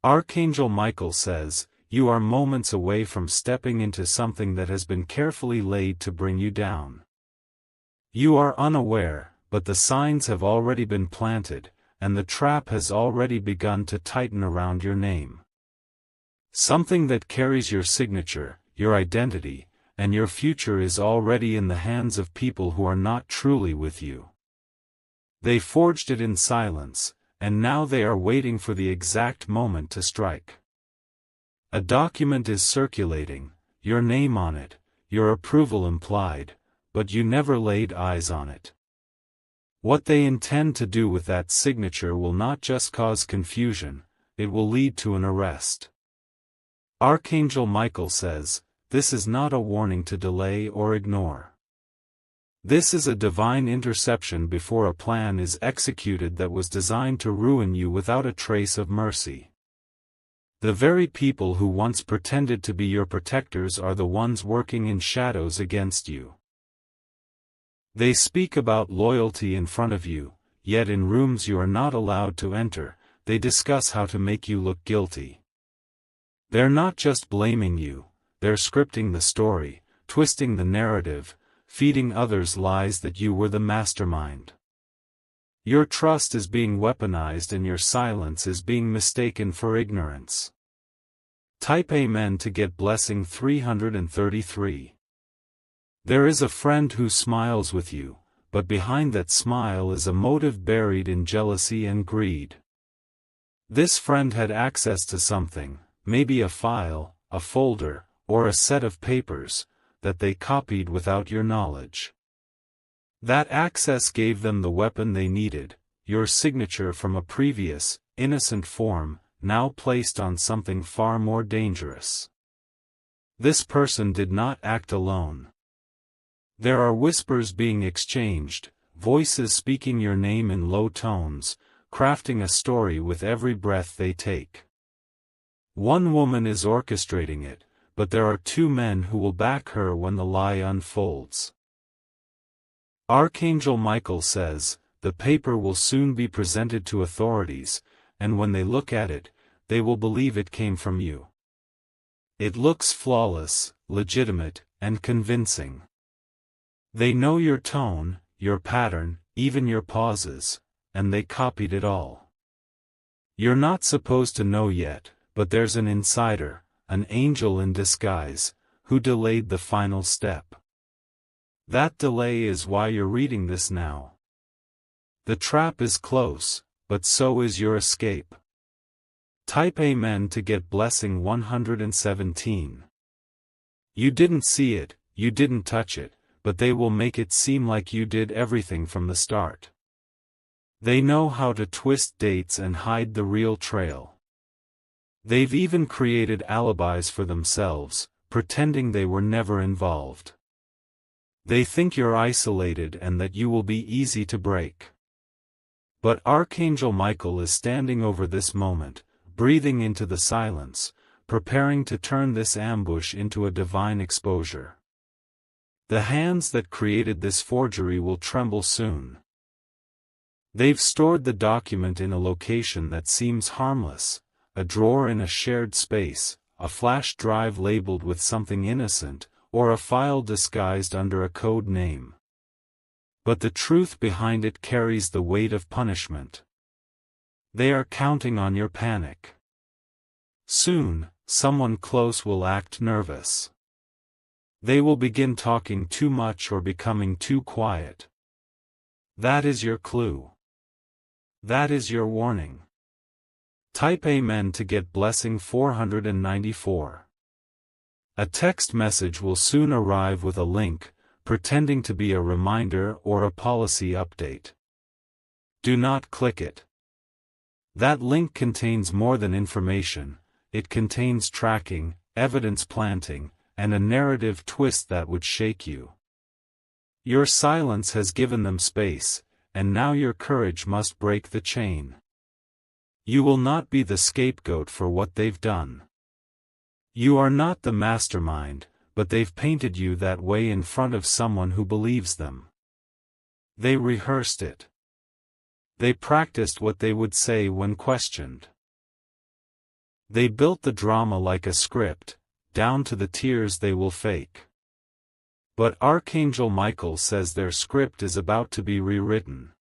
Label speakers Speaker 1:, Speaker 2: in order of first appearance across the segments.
Speaker 1: Archangel Michael says, you are moments away from stepping into something that has been carefully laid to bring you down. You are unaware, but the signs have already been planted, and the trap has already begun to tighten around your name. Something that carries your signature, your identity, and your future is already in the hands of people who are not truly with you. They forged it in silence, and now they are waiting for the exact moment to strike. A document is circulating, your name on it, your approval implied, but you never laid eyes on it. What they intend to do with that signature will not just cause confusion, it will lead to an arrest. Archangel Michael says, this is not a warning to delay or ignore. This is a divine interception before a plan is executed that was designed to ruin you without a trace of mercy. The very people who once pretended to be your protectors are the ones working in shadows against you. They speak about loyalty in front of you, yet in rooms you are not allowed to enter, they discuss how to make you look guilty. They're not just blaming you, they're scripting the story, twisting the narrative, feeding others lies that you were the mastermind. Your trust is being weaponized and your silence is being mistaken for ignorance. Type Amen to get blessing 333. There is a friend who smiles with you, but behind that smile is a motive buried in jealousy and greed. This friend had access to something, maybe a file, a folder, or a set of papers, that they copied without your knowledge. That access gave them the weapon they needed, your signature from a previous, innocent form, now placed on something far more dangerous. This person did not act alone. There are whispers being exchanged, voices speaking your name in low tones, crafting a story with every breath they take. One woman is orchestrating it, but there are two men who will back her when the lie unfolds. Archangel Michael says, the paper will soon be presented to authorities, and when they look at it, they will believe it came from you. It looks flawless, legitimate, and convincing. They know your tone, your pattern, even your pauses, and they copied it all. You're not supposed to know yet, but there's an insider, an angel in disguise, who delayed the final step. That delay is why you're reading this now. The trap is close, but so is your escape. Type Amen to get blessing 117. You didn't see it, you didn't touch it, but they will make it seem like you did everything from the start. They know how to twist dates and hide the real trail. They've even created alibis for themselves, pretending they were never involved. They think you're isolated and that you will be easy to break. But Archangel Michael is standing over this moment, breathing into the silence, preparing to turn this ambush into a divine exposure. The hands that created this forgery will tremble soon. They've stored the document in a location that seems harmless, a drawer in a shared space, a flash drive labeled with something innocent, or a file disguised under a code name. But the truth behind it carries the weight of punishment. They are counting on your panic. Soon, someone close will act nervous. They will begin talking too much or becoming too quiet. That is your clue. That is your warning. Type Amen to get blessing 494. A text message will soon arrive with a link, pretending to be a reminder or a policy update. Do not click it. That link contains more than information, it contains tracking, evidence planting, and a narrative twist that would shake you. Your silence has given them space, and now your courage must break the chain. You will not be the scapegoat for what they've done. You are not the mastermind, but they've painted you that way in front of someone who believes them. They rehearsed it. They practiced what they would say when questioned. They built the drama like a script, down to the tears they will fake. But Archangel Michael says their script is about to be rewritten.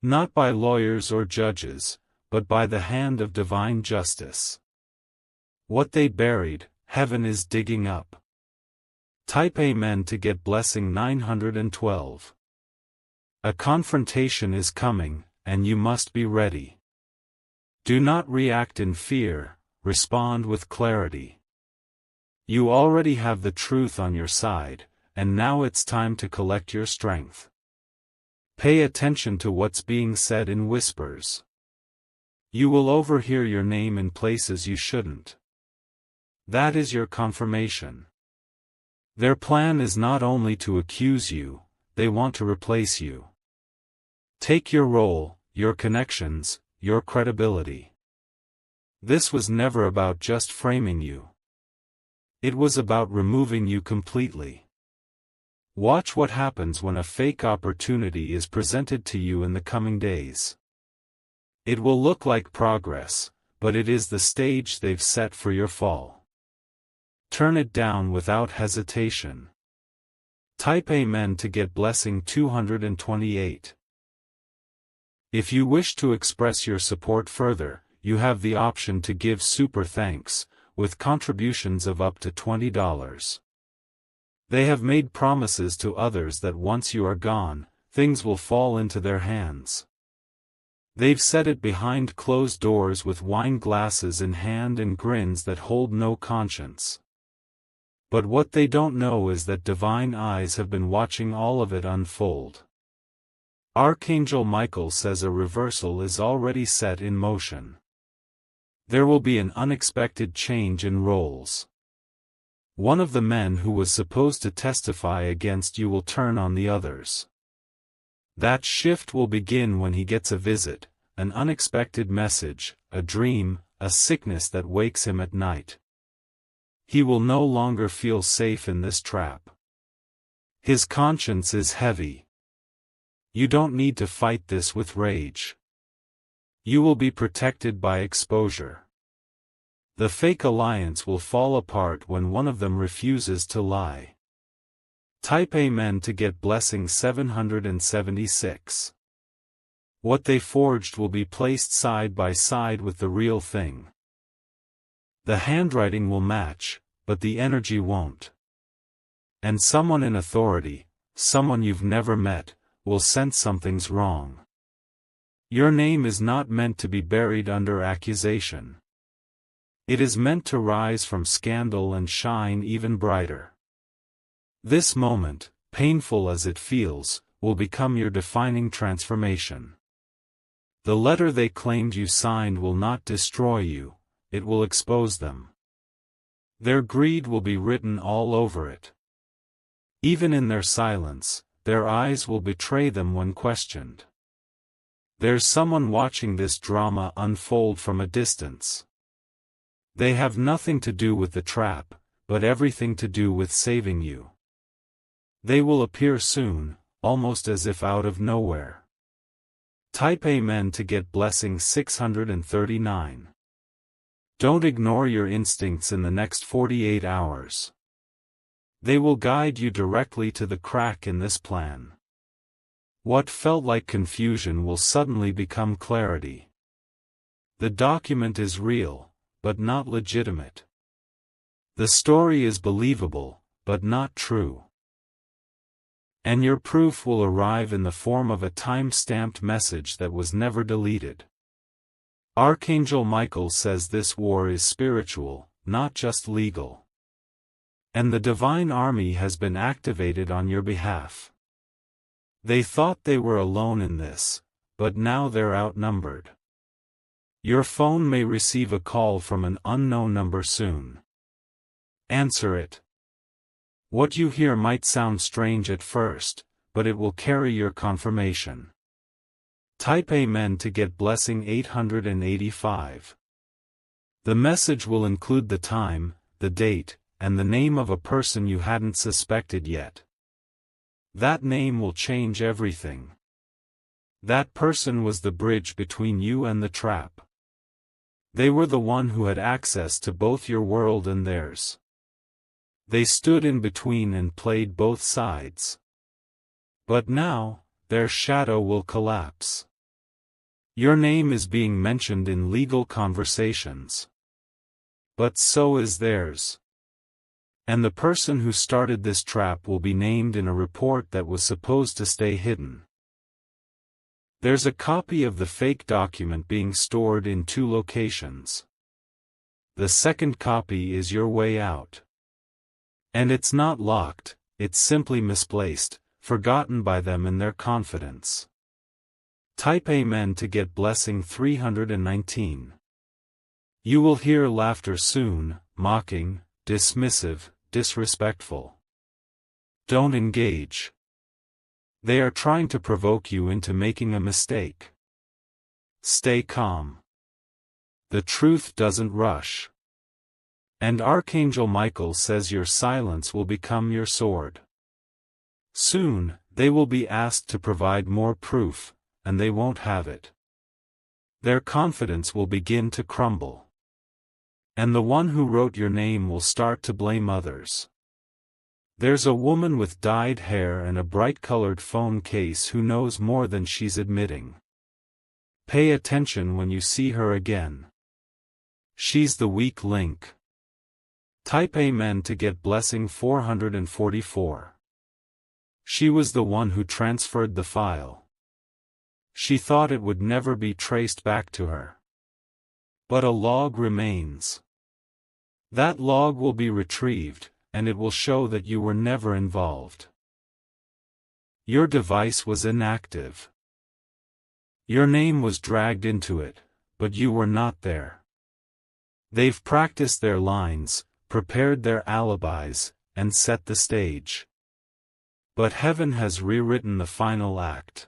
Speaker 1: Not by lawyers or judges, but by the hand of divine justice. What they buried, heaven is digging up. Type Amen to get blessing 912. A confrontation is coming, and you must be ready. Do not react in fear, respond with clarity. You already have the truth on your side, and now it's time to collect your strength. Pay attention to what's being said in whispers. You will overhear your name in places you shouldn't. That is your confirmation. Their plan is not only to accuse you, they want to replace you. Take your role, your connections, your credibility. This was never about just framing you. It was about removing you completely. Watch what happens when a fake opportunity is presented to you in the coming days. It will look like progress, but it is the stage they've set for your fall. Turn it down without hesitation. Type Amen to get blessing 228. If you wish to express your support further, you have the option to give super thanks, with contributions of up to $20. They have made promises to others that once you are gone, things will fall into their hands. They've said it behind closed doors with wine glasses in hand and grins that hold no conscience. But what they don't know is that divine eyes have been watching all of it unfold. Archangel Michael says a reversal is already set in motion. There will be an unexpected change in roles. One of the men who was supposed to testify against you will turn on the others. That shift will begin when he gets a visit, an unexpected message, a dream, a sickness that wakes him at night. He will no longer feel safe in this trap. His conscience is heavy. You don't need to fight this with rage. You will be protected by exposure. The fake alliance will fall apart when one of them refuses to lie. Type Amen to get blessing 776. What they forged will be placed side by side with the real thing. The handwriting will match, but the energy won't. And someone in authority, someone you've never met, will sense something's wrong. Your name is not meant to be buried under accusation. It is meant to rise from scandal and shine even brighter. This moment, painful as it feels, will become your defining transformation. The letter they claimed you signed will not destroy you, it will expose them. Their greed will be written all over it. Even in their silence, their eyes will betray them when questioned. There's someone watching this drama unfold from a distance. They have nothing to do with the trap, but everything to do with saving you. They will appear soon, almost as if out of nowhere. Type Amen to get blessing 639. Don't ignore your instincts in the next 48 hours. They will guide you directly to the crack in this plan. What felt like confusion will suddenly become clarity. The document is real, but not legitimate. The story is believable, but not true. And your proof will arrive in the form of a time-stamped message that was never deleted. Archangel Michael says this war is spiritual, not just legal. And the divine army has been activated on your behalf. They thought they were alone in this, but now they're outnumbered. Your phone may receive a call from an unknown number soon. Answer it. What you hear might sound strange at first, but it will carry your confirmation. Type Amen to get blessing 885. The message will include the time, the date, and the name of a person you hadn't suspected yet. That name will change everything. That person was the bridge between you and the trap. They were the one who had access to both your world and theirs. They stood in between and played both sides. But now, their shadow will collapse. Your name is being mentioned in legal conversations. But so is theirs. And the person who started this trap will be named in a report that was supposed to stay hidden. There's a copy of the fake document being stored in 2 locations. The second copy is your way out. And it's not locked, it's simply misplaced, forgotten by them in their confidence. Type Amen to get blessing 319. You will hear laughter soon, mocking, dismissive, disrespectful. Don't engage. They are trying to provoke you into making a mistake. Stay calm. The truth doesn't rush. And Archangel Michael says your silence will become your sword. Soon, they will be asked to provide more proof, and they won't have it. Their confidence will begin to crumble. And the one who wrote your name will start to blame others. There's a woman with dyed hair and a bright-colored phone case who knows more than she's admitting. Pay attention when you see her again. She's the weak link. Type Amen to get blessing 444. She was the one who transferred the file. She thought it would never be traced back to her. But a log remains. That log will be retrieved, and it will show that you were never involved. Your device was inactive. Your name was dragged into it, but you were not there. They've practiced their lines, prepared their alibis, and set the stage. But heaven has rewritten the final act.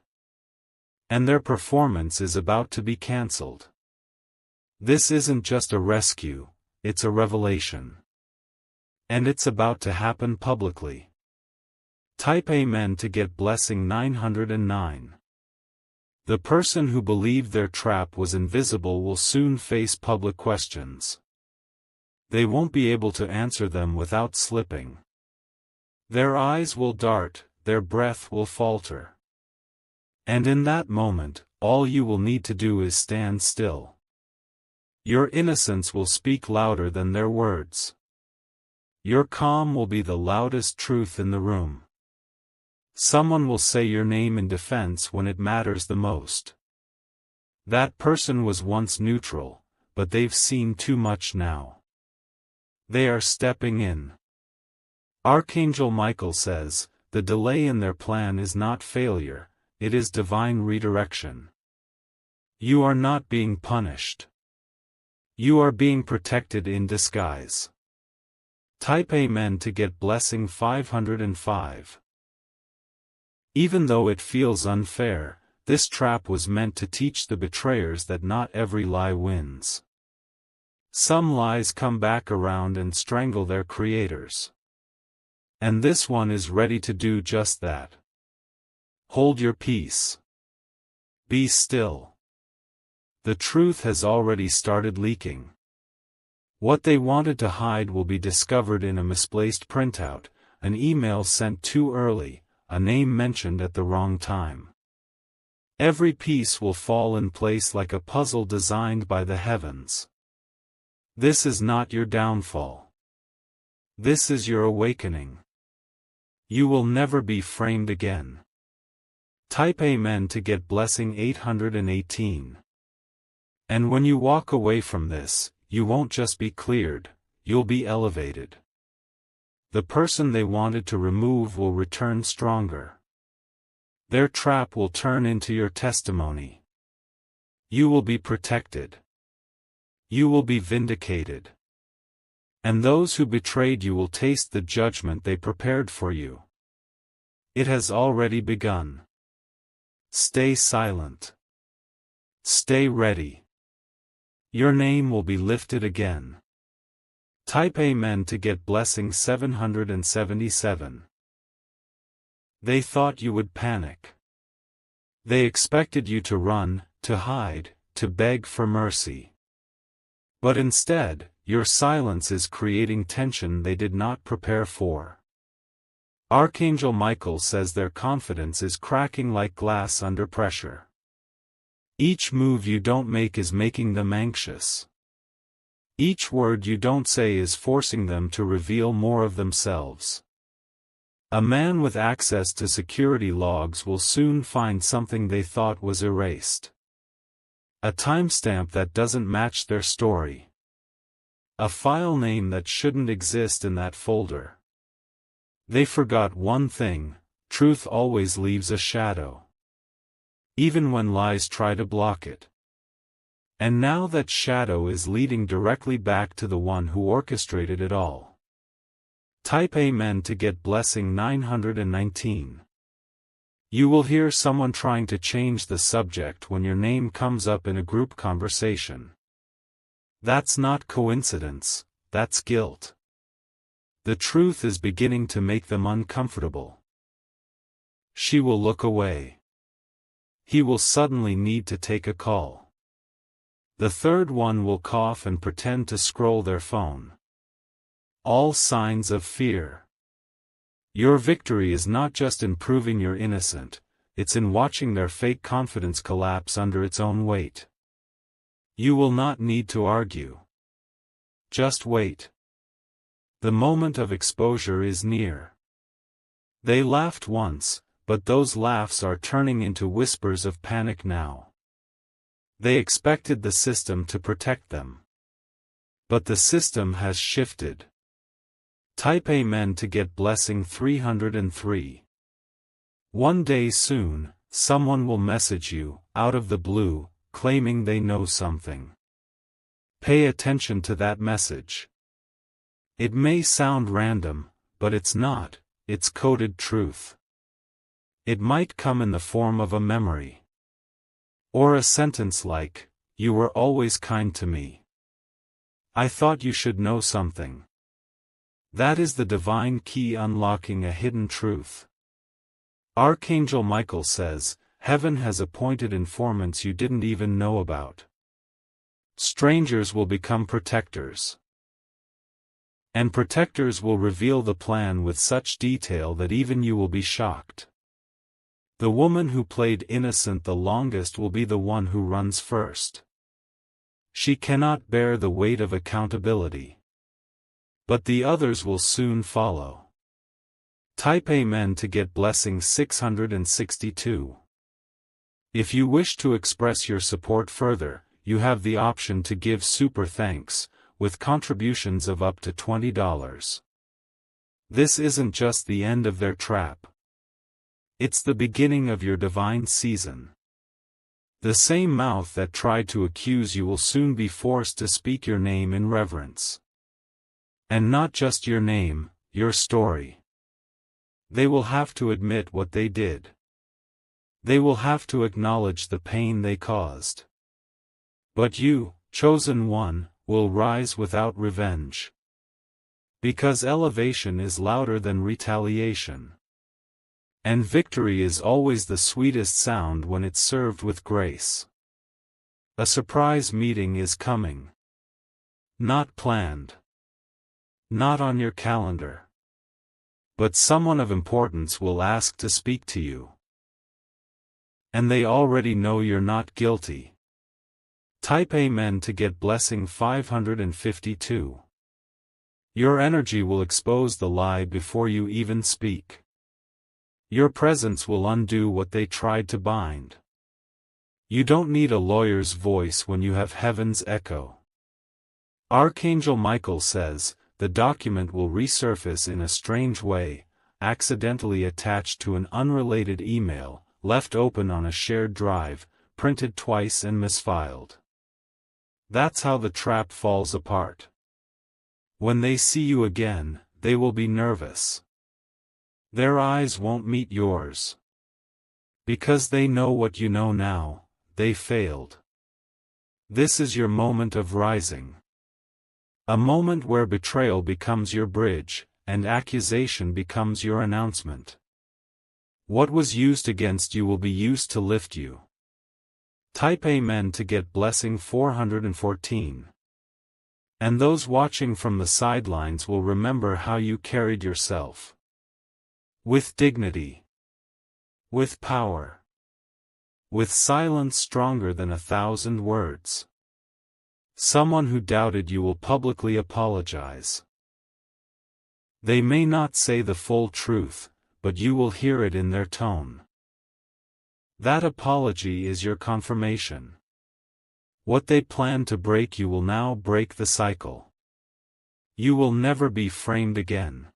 Speaker 1: And their performance is about to be cancelled. This isn't just a rescue, it's a revelation. And it's about to happen publicly. Type Amen to get blessing 909. The person who believed their trap was invisible will soon face public questions. They won't be able to answer them without slipping. Their eyes will dart, their breath will falter. And in that moment, all you will need to do is stand still. Your innocence will speak louder than their words. Your calm will be the loudest truth in the room. Someone will say your name in defense when it matters the most. That person was once neutral, but they've seen too much now. They are stepping in. Archangel Michael says, the delay in their plan is not failure, it is divine redirection. You are not being punished. You are being protected in disguise. Type Amen to get blessing 505. Even though it feels unfair, this trap was meant to teach the betrayers that not every lie wins. Some lies come back around and strangle their creators. And this one is ready to do just that. Hold your peace. Be still. The truth has already started leaking. What they wanted to hide will be discovered in a misplaced printout, an email sent too early, a name mentioned at the wrong time. Every piece will fall in place like a puzzle designed by the heavens. This is not your downfall. This is your awakening. You will never be framed again. Type Amen to get blessing 818. And when you walk away from this, you won't just be cleared, you'll be elevated. The person they wanted to remove will return stronger. Their trap will turn into your testimony. You will be protected. You will be vindicated. And those who betrayed you will taste the judgment they prepared for you. It has already begun. Stay silent. Stay ready. Your name will be lifted again. Type Amen to get blessing 777. They thought you would panic. They expected you to run, to hide, to beg for mercy. But instead, your silence is creating tension they did not prepare for. Archangel Michael says their confidence is cracking like glass under pressure. Each move you don't make is making them anxious. Each word you don't say is forcing them to reveal more of themselves. A man with access to security logs will soon find something they thought was erased. A timestamp that doesn't match their story. A file name that shouldn't exist in that folder. They forgot one thing: truth always leaves a shadow. Even when lies try to block it. And now that shadow is leading directly back to the one who orchestrated it all. Type Amen to get blessing 919. You will hear someone trying to change the subject when your name comes up in a group conversation. That's not coincidence, that's guilt. The truth is beginning to make them uncomfortable. She will look away. He will suddenly need to take a call. The third one will cough and pretend to scroll their phone. All signs of fear. Your victory is not just in proving you're innocent, it's in watching their fake confidence collapse under its own weight. You will not need to argue. Just wait. The moment of exposure is near. They laughed once, but those laughs are turning into whispers of panic now. They expected the system to protect them. But the system has shifted. Type Amen to get blessing 303. One day soon, someone will message you, out of the blue, claiming they know something. Pay attention to that message. It may sound random, but it's not, it's coded truth. It might come in the form of a memory. Or a sentence like, "You were always kind to me. I thought you should know something." That is the divine key unlocking a hidden truth. Archangel Michael says, heaven has appointed informants you didn't even know about. Strangers will become protectors. And protectors will reveal the plan with such detail that even you will be shocked. The woman who played innocent the longest will be the one who runs first. She cannot bear the weight of accountability. But the others will soon follow. Type Amen to get blessing 662. If you wish to express your support further, you have the option to give super thanks, with contributions of up to $20. This isn't just the end of their trap. It's the beginning of your divine season. The same mouth that tried to accuse you will soon be forced to speak your name in reverence. And not just your name, your story. They will have to admit what they did. They will have to acknowledge the pain they caused. But you, chosen one, will rise without revenge. Because elevation is louder than retaliation. And victory is always the sweetest sound when it's served with grace. A surprise meeting is coming. Not planned. Not on your calendar. But someone of importance will ask to speak to you. And they already know you're not guilty. Type Amen to get blessing 552. Your energy will expose the lie before you even speak. Your presence will undo what they tried to bind. You don't need a lawyer's voice when you have heaven's echo. Archangel Michael says, the document will resurface in a strange way, accidentally attached to an unrelated email, left open on a shared drive, printed twice and misfiled. That's how the trap falls apart. When they see you again, they will be nervous. Their eyes won't meet yours. Because they know what you know now, they failed. This is your moment of rising. A moment where betrayal becomes your bridge, and accusation becomes your announcement. What was used against you will be used to lift you. Type Amen to get blessing 414. And those watching from the sidelines will remember how you carried yourself. With dignity. With power. With silence stronger than 1,000 words. Someone who doubted you will publicly apologize. They may not say the full truth, but you will hear it in their tone. That apology is your confirmation. What they plan to break you will now break the cycle. You will never be framed again.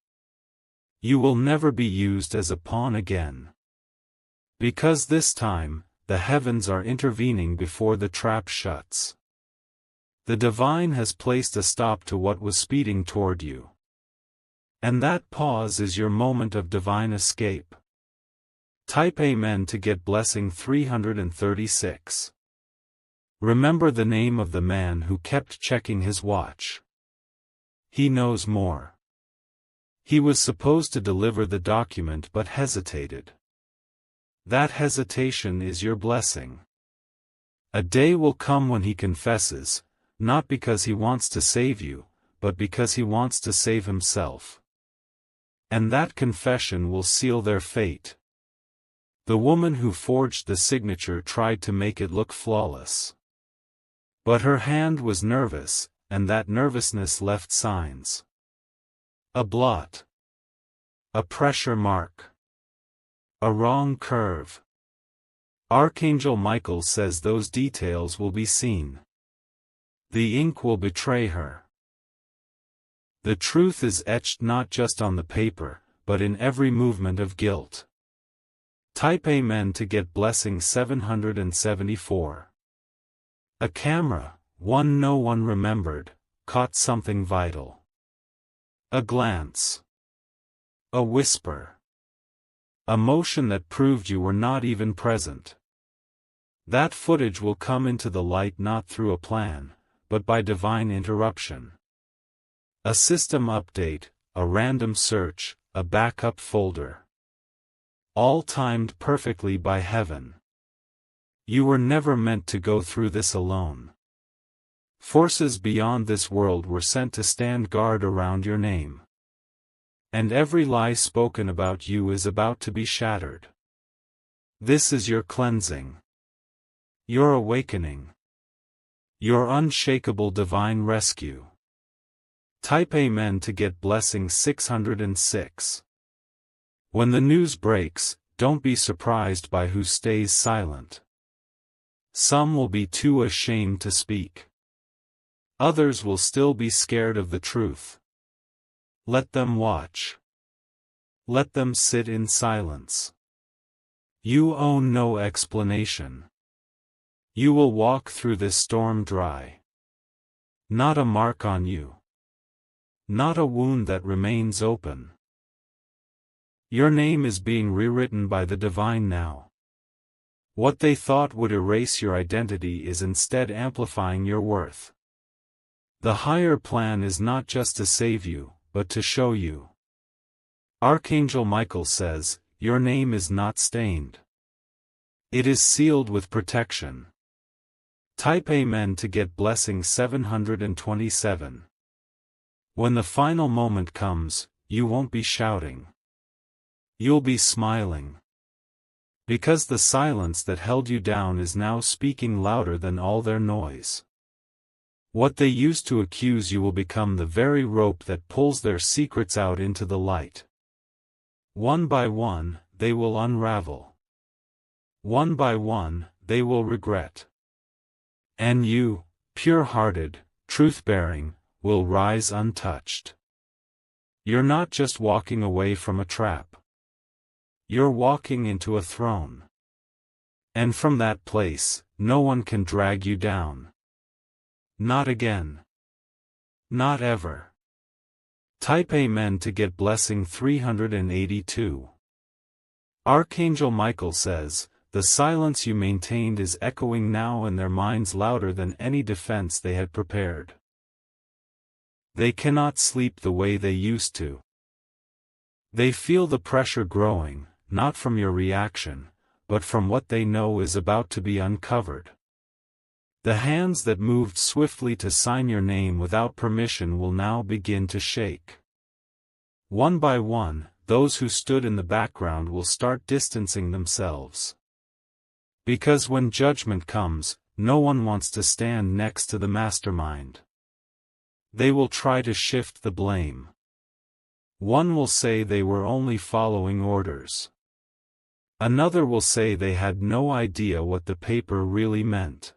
Speaker 1: You will never be used as a pawn again. Because this time, the heavens are intervening before the trap shuts. The divine has placed a stop to what was speeding toward you. And that pause is your moment of divine escape. Type Amen to get blessing 336. Remember the name of the man who kept checking his watch. He knows more. He was supposed to deliver the document but hesitated. That hesitation is your blessing. A day will come when he confesses, not because he wants to save you, but because he wants to save himself. And that confession will seal their fate. The woman who forged the signature tried to make it look flawless. But her hand was nervous, and that nervousness left signs. A blot. A pressure mark. A wrong curve. Archangel Michael says those details will be seen. The ink will betray her. The truth is etched not just on the paper, but in every movement of guilt. Type Amen to get blessing 774. A camera, one no one remembered, caught something vital. A glance. A whisper. A motion that proved you were not even present. That footage will come into the light not through a plan, but by divine interruption. A system update, a random search, a backup folder. All timed perfectly by heaven. You were never meant to go through this alone. Forces beyond this world were sent to stand guard around your name. And every lie spoken about you is about to be shattered. This is your cleansing. Your awakening. Your unshakable divine rescue. Type Amen to get blessing 606. When the news breaks, don't be surprised by who stays silent. Some will be too ashamed to speak. Others will still be scared of the truth. Let them watch. Let them sit in silence. You own no explanation. You will walk through this storm dry. Not a mark on you. Not a wound that remains open. Your name is being rewritten by the divine now. What they thought would erase your identity is instead amplifying your worth. The higher plan is not just to save you, but to show you. Archangel Michael says, your name is not stained. It is sealed with protection. Type Amen to get blessing 727. When the final moment comes, you won't be shouting. You'll be smiling. Because the silence that held you down is now speaking louder than all their noise. What they used to accuse you will become the very rope that pulls their secrets out into the light. One by one, they will unravel. One by one, they will regret. And you, pure-hearted, truth-bearing, will rise untouched. You're not just walking away from a trap. You're walking into a throne. And from that place, no one can drag you down. Not again. Not ever. Type Amen to get blessing 382. Archangel Michael says, the silence you maintained is echoing now in their minds louder than any defense they had prepared. They cannot sleep the way they used to. They feel the pressure growing, not from your reaction, but from what they know is about to be uncovered. The hands that moved swiftly to sign your name without permission will now begin to shake. One by one, those who stood in the background will start distancing themselves. Because when judgment comes, no one wants to stand next to the mastermind. They will try to shift the blame. One will say they were only following orders. Another will say they had no idea what the paper really meant.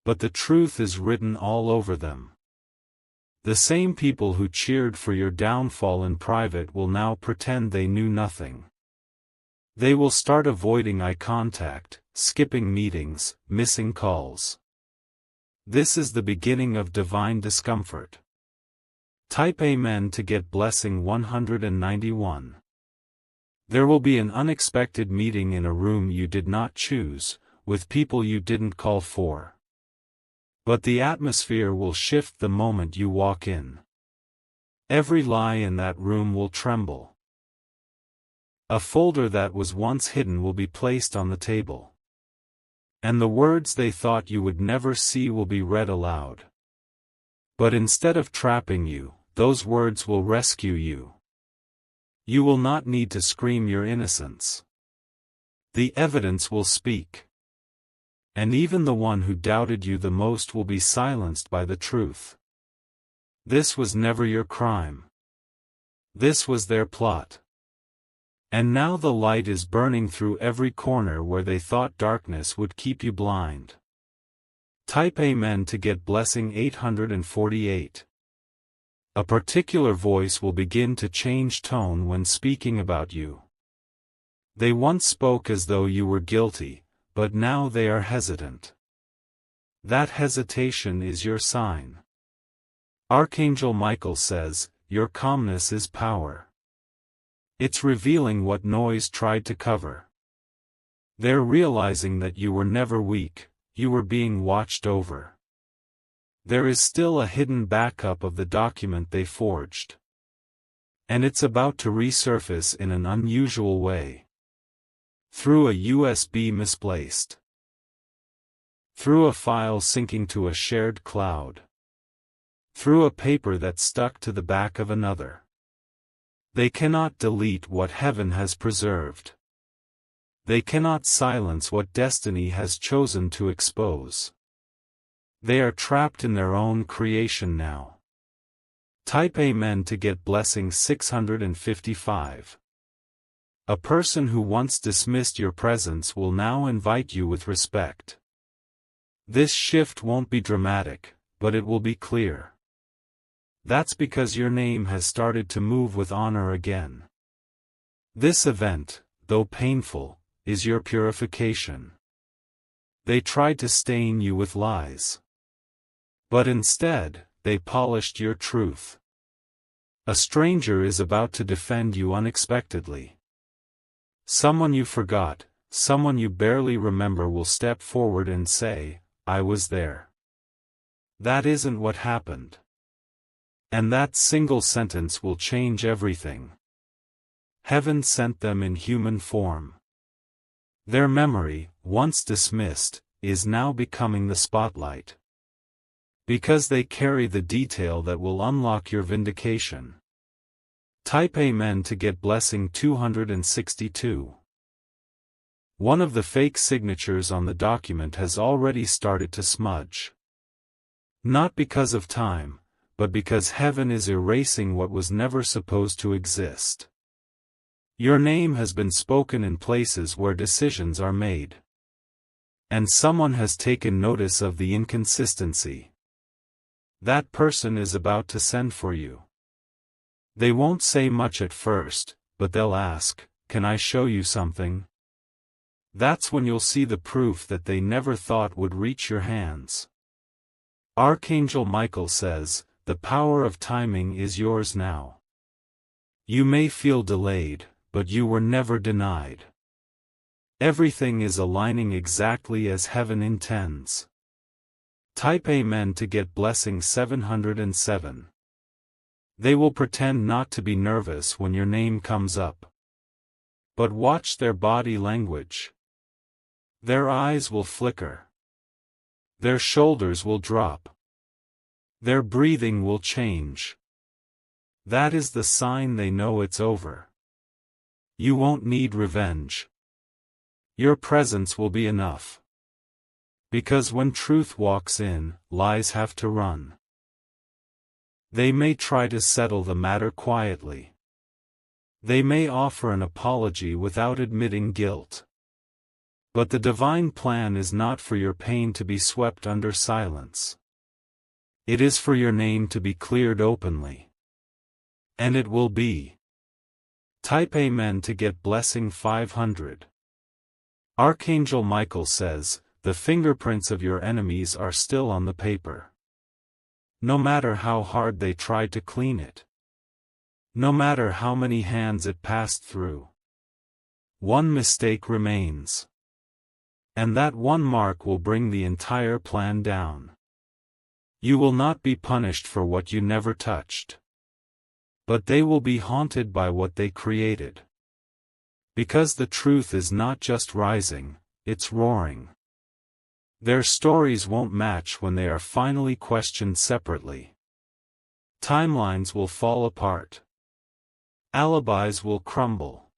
Speaker 1: But the truth is written all over them. The same people who cheered for your downfall in private will now pretend they knew nothing. They will start avoiding eye contact, skipping meetings, missing calls. This is the beginning of divine discomfort. Type Amen to get blessing 191. There will be an unexpected meeting in a room you did not choose, with people you didn't call for. But the atmosphere will shift the moment you walk in. Every lie in that room will tremble. A folder that was once hidden will be placed on the table. And the words they thought you would never see will be read aloud. But instead of trapping you, those words will rescue you. You will not need to scream your innocence. The evidence will speak. And even the one who doubted you the most will be silenced by the truth. This was never your crime. This was their plot. And now the light is burning through every corner where they thought darkness would keep you blind. Type Amen to get blessing 848. A particular voice will begin to change tone when speaking about you. They once spoke as though you were guilty, but now they are hesitant. That hesitation is your sign. Archangel Michael says, your calmness is power. It's revealing what noise tried to cover. They're realizing that you were never weak, you were being watched over. There is still a hidden backup of the document they forged. And it's about to resurface in an unusual way. Through a USB misplaced. Through a file syncing to a shared cloud. Through a paper that stuck to the back of another. They cannot delete what heaven has preserved. They cannot silence what destiny has chosen to expose. They are trapped in their own creation now. Type Amen to get blessing 655. A person who once dismissed your presence will now invite you with respect. This shift won't be dramatic, but it will be clear. That's because your name has started to move with honor again. This event, though painful, is your purification. They tried to stain you with lies. But instead, they polished your truth. A stranger is about to defend you unexpectedly. Someone you forgot, someone you barely remember will step forward and say, I was there. That isn't what happened. And that single sentence will change everything. Heaven sent them in human form. Their memory, once dismissed, is now becoming the spotlight. Because they carry the detail that will unlock your vindication. Type Amen to get blessing 262. One of the fake signatures on the document has already started to smudge. Not because of time, but because heaven is erasing what was never supposed to exist. Your name has been spoken in places where decisions are made. And someone has taken notice of the inconsistency. That person is about to send for you. They won't say much at first, but they'll ask, can I show you something? That's when you'll see the proof that they never thought would reach your hands. Archangel Michael says, the power of timing is yours now. You may feel delayed, but you were never denied. Everything is aligning exactly as heaven intends. Type Amen to get blessing 707. They will pretend not to be nervous when your name comes up. But watch their body language. Their eyes will flicker. Their shoulders will drop. Their breathing will change. That is the sign they know it's over. You won't need revenge. Your presence will be enough. Because when truth walks in, lies have to run. They may try to settle the matter quietly. They may offer an apology without admitting guilt. But the divine plan is not for your pain to be swept under silence. It is for your name to be cleared openly. And it will be. Type Amen to get blessing 500. Archangel Michael says, the fingerprints of your enemies are still on the paper. No matter how hard they tried to clean it. No matter how many hands it passed through. One mistake remains. And that one mark will bring the entire plan down. You will not be punished for what you never touched. But they will be haunted by what they created. Because the truth is not just rising, it's roaring. Their stories won't match when they are finally questioned separately. Timelines will fall apart. Alibis will crumble.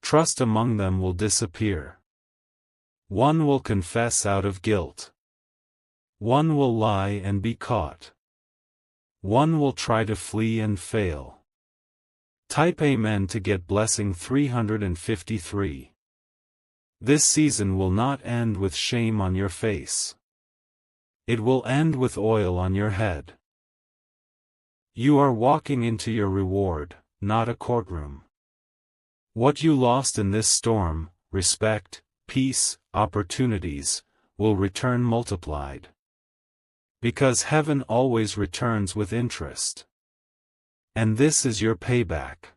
Speaker 1: Trust among them will disappear. One will confess out of guilt. One will lie and be caught. One will try to flee and fail. Type Amen to get blessing 353. This season will not end with shame on your face. It will end with oil on your head. You are walking into your reward, not a courtroom. What you lost in this storm, respect, peace, opportunities, will return multiplied. Because heaven always returns with interest. And this is your payback.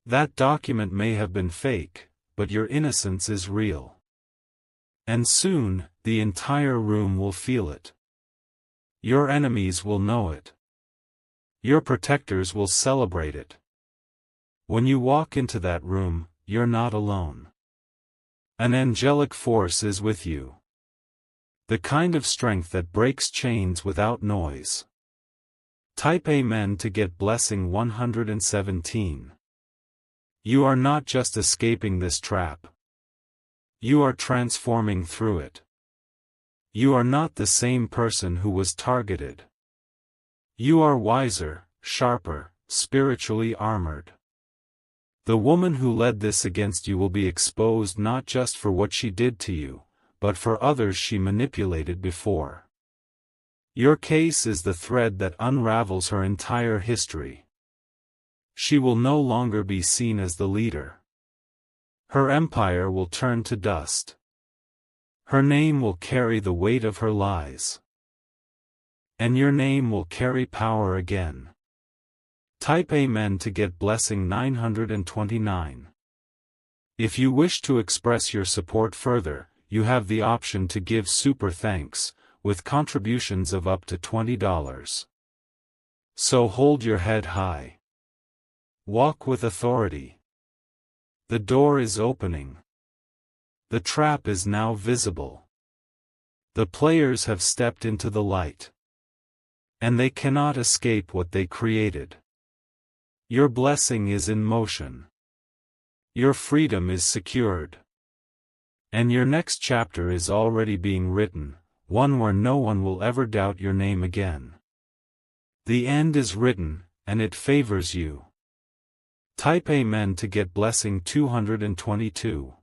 Speaker 1: That document may have been fake, but your innocence is real. And soon, the entire room will feel it. Your enemies will know it. Your protectors will celebrate it. When you walk into that room, you're not alone. An angelic force is with you. The kind of strength that breaks chains without noise. Type Amen to get blessing 117. You are not just escaping this trap. You are transforming through it. You are not the same person who was targeted. You are wiser, sharper, spiritually armored. The woman who led this against you will be exposed not just for what she did to you, but for others she manipulated before. Your case is the thread that unravels her entire history. She will no longer be seen as the leader. Her empire will turn to dust. Her name will carry the weight of her lies. And your name will carry power again. Type Amen to get blessing 929. If you wish to express your support further, you have the option to give super thanks, with contributions of up to $20. So hold your head high. Walk with authority. The door is opening. The trap is now visible. The players have stepped into the light. And they cannot escape what they created. Your blessing is in motion. Your freedom is secured. And your next chapter is already being written, one where no one will ever doubt your name again. The end is written, and it favors you. Type Amen to get blessing 222.